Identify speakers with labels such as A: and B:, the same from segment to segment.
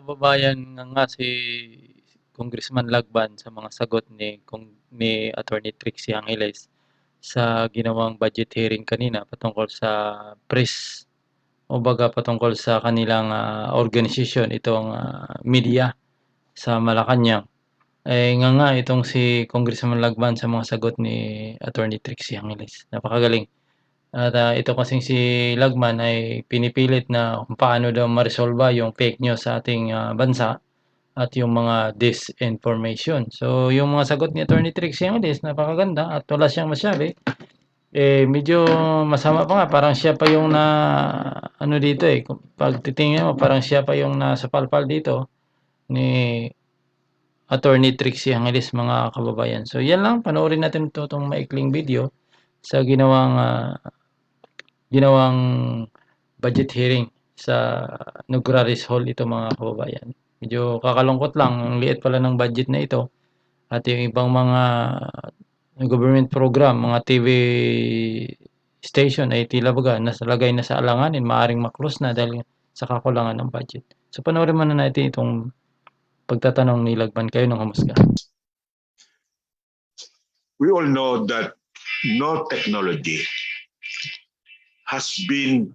A: kababayan nga si Congressman Lagman sa mga sagot ni Attorney Trixie sa ginawang budget hearing kanina patungkol sa press o baga patungkol sa kanilang organisasyon itong media sa Malacanang. Nga itong si Congressman Lagman sa mga sagot ni Attorney Trixie Angeles. Napakagaling. At ito kasing si Lagman ay pinipilit na kung paano daw maresolba yung fake news sa ating bansa at yung mga disinformation. So yung mga sagot ni Attorney Trixie Angeles napakaganda at wala siyang masabi. Medyo masama pa nga parang siya pa yung ano dito pag titingnan mo parang siya pa yung nasa palpal dito ni Attorney Trixie Angeles mga kababayan. So yan lang, panoorin natin itong maikling video sa ginawang budget hearing sa Nuguraris Hall ito mga kababayan. Medyo kakalungkot lang, ang liit pala ng budget na ito at yung ibang mga government program, mga TV station ay tila baga nasalagay na sa alanganin, maaring maklose na dahil sa kakulangan ng budget. So panoorin muna natin itong pagtatanong ni Lagman. Kayo ng humusga.
B: We all know that no technology has been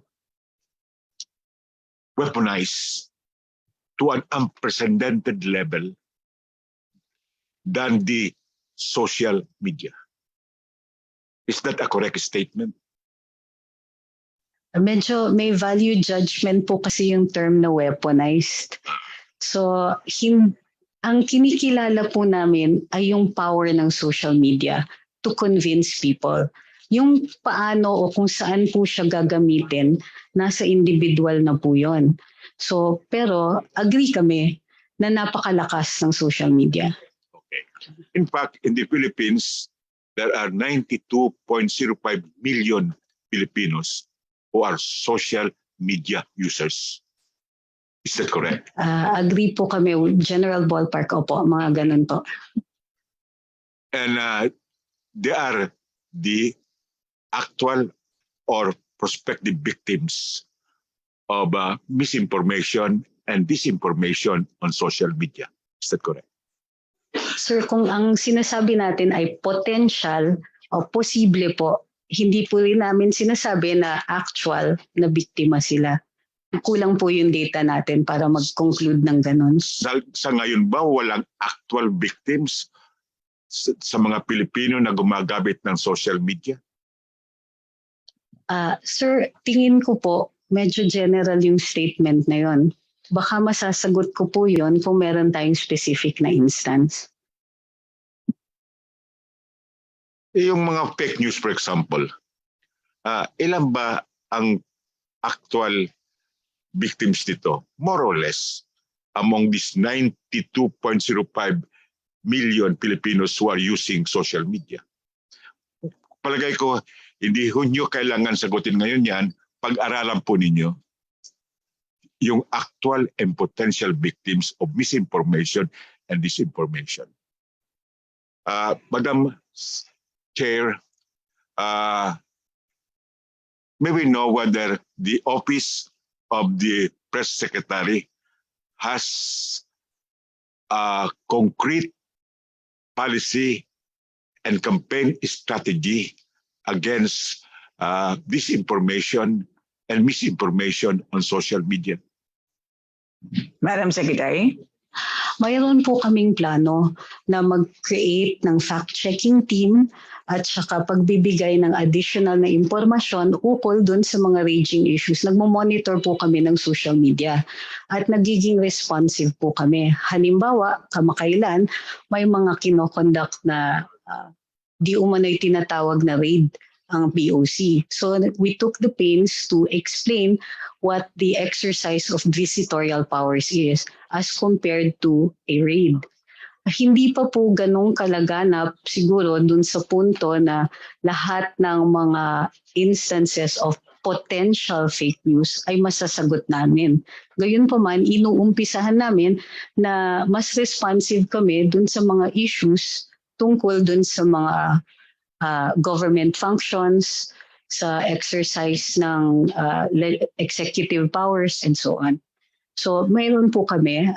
B: weaponized to an unprecedented level than the social media. Is that a correct statement?
C: Medyo may value judgment po kasi yung term na weaponized. So, ang kinikilala po namin ay yung power ng social media to convince people. Yung paano o kung saan po siya gagamitin, nasa individual na po yun. So, pero agree kami na napakalakas ng social media.
B: Okay. In fact, in the Philippines, there are 92.05 million Filipinos who are social media users. Is that correct?
C: Agree po kami. General ballpark, opo, mga ganun po.
B: And they are the actual or prospective victims of misinformation and disinformation on social media. Is that correct?
C: Sir, kung ang sinasabi natin ay potential o posible po, hindi po rin namin sinasabi na actual na biktima sila. Kulang po yung data natin para mag-conclude ng ganun.
B: Sa ngayon ba walang actual victims sa mga Pilipino na gumagamit ng social media?
C: Sir, tingin ko po medyo general yung statement na yon. Baka masasagot ko po yon kung meron tayong specific na instance.
B: Yung mga fake news, for example, ilan ba ang actual victims nito? More or less, among these 92.05 million Filipinos who are using social media. Palagay ko, hindi nyo kailangan sagutin ngayon yan, pag-aralan po ninyo yung actual and potential victims of misinformation and disinformation. Madam Chair, may we know whether the Office of the Press Secretary has a concrete policy and campaign strategy against disinformation and misinformation on social media?
D: Madam Secretary?
C: Mayroon po kaming plano na mag-create ng fact-checking team at saka pagbibigay ng additional na impormasyon ukol dun sa mga raging issues. Nagmo-monitor po kami ng social media at nagiging responsive po kami. Halimbawa, kamakailan, may mga kinokonduct na di umano'y tinatawag na raid ang BOC. So we took the pains to explain what the exercise of visitorial powers is as compared to a raid. Hindi pa po ganong kalaganap siguro dun sa punto na lahat ng mga instances of potential fake news ay masasagot namin. Gayunpaman, inuumpisahan namin na mas responsive kami dun sa mga issues tungkol dun sa mga government functions, sa exercise ng executive powers and so on. So mayroon po kami,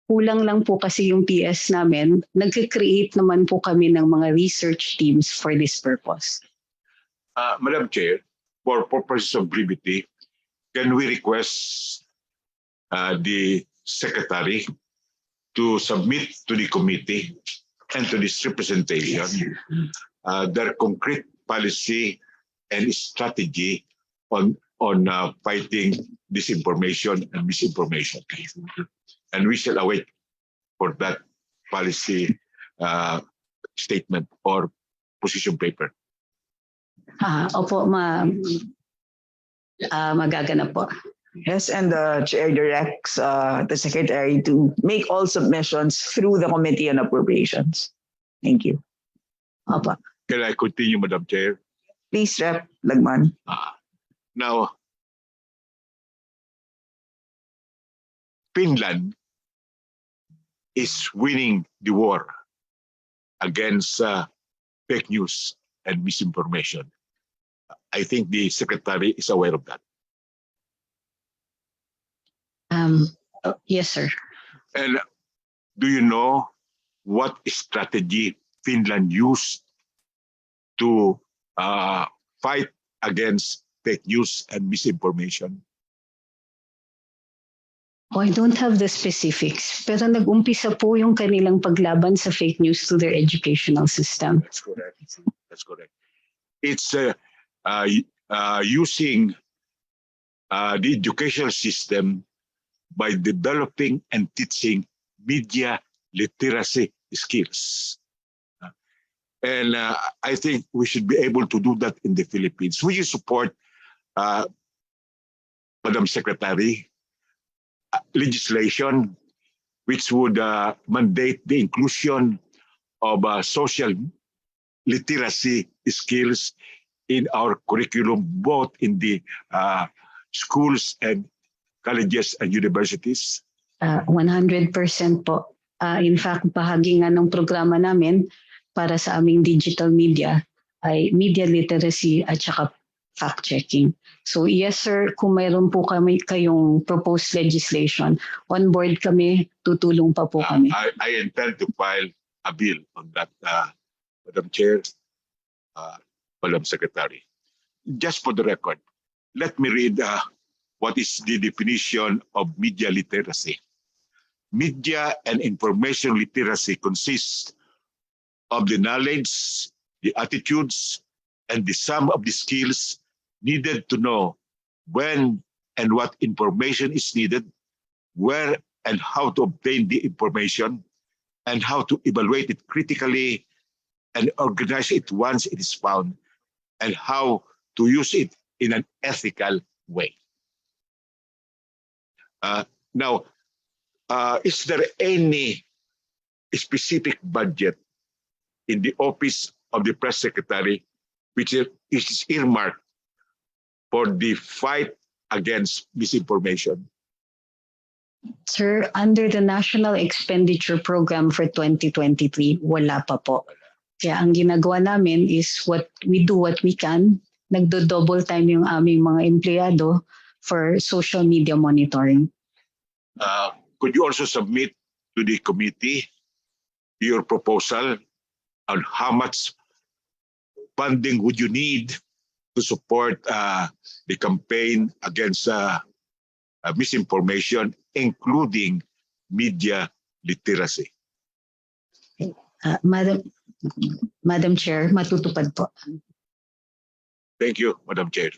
C: kulang lang po kasi yung PS namin, nag-create naman po kami ng mga research teams for this purpose.
B: Madam Chair, for purposes of brevity, can we request the Secretary to submit to the committee and to this representation their concrete policy and strategy on fighting disinformation and misinformation? And we shall await for that policy statement or position paper.
C: Opo, magaganap po.
D: Yes, and the chair directs the secretary to make all submissions through the Committee on Appropriations. Thank you.
C: Opo.
B: Can I continue, Madam Chair?
D: Please, Rep. Lagman.
B: Now, Finland is winning the war against fake news and misinformation. I think the Secretary is aware of that.
C: Yes, sir.
B: And do you know what strategy Finland used to fight against fake news and misinformation?
C: I don't have the specifics, pero nag-umpisa po yung kanilang paglaban sa fake news to their educational system.
B: That's correct. That's correct. It's using the educational system by developing and teaching media literacy skills. And I think we should be able to do that in the Philippines. Will you support, Madam Secretary, legislation which would mandate the inclusion of social literacy skills in our curriculum, both in the schools and colleges and universities?
C: 100% po. In fact, bahagi nga ng programa namin para sa aming digital media ay media literacy at saka fact-checking. So yes sir, kung mayroon po kayong proposed legislation, on board kami, tutulong pa po kami.
B: I intend to file a bill on that, Madam Chair, Madam Secretary. Just for the record, let me read what is the definition of media literacy. Media and information literacy consists of the knowledge, the attitudes, and the sum of the skills needed to know when and what information is needed, where and how to obtain the information, and how to evaluate it critically and organize it once it is found, and how to use it in an ethical way. Now, is there any specific budget in the Office of the Press Secretary which is earmarked for the fight against misinformation?
C: Sir, under the National Expenditure Program for 2023, wala pa po. Kaya ang ginagawa namin is what we can. Nagdo-double time yung aming mga empleyado for social media monitoring.
B: Could you also submit to the committee your proposal on how much funding would you need to support the campaign against misinformation, including media literacy?
C: Madam Chair, matutupad po.
B: Thank you, Madam Chair.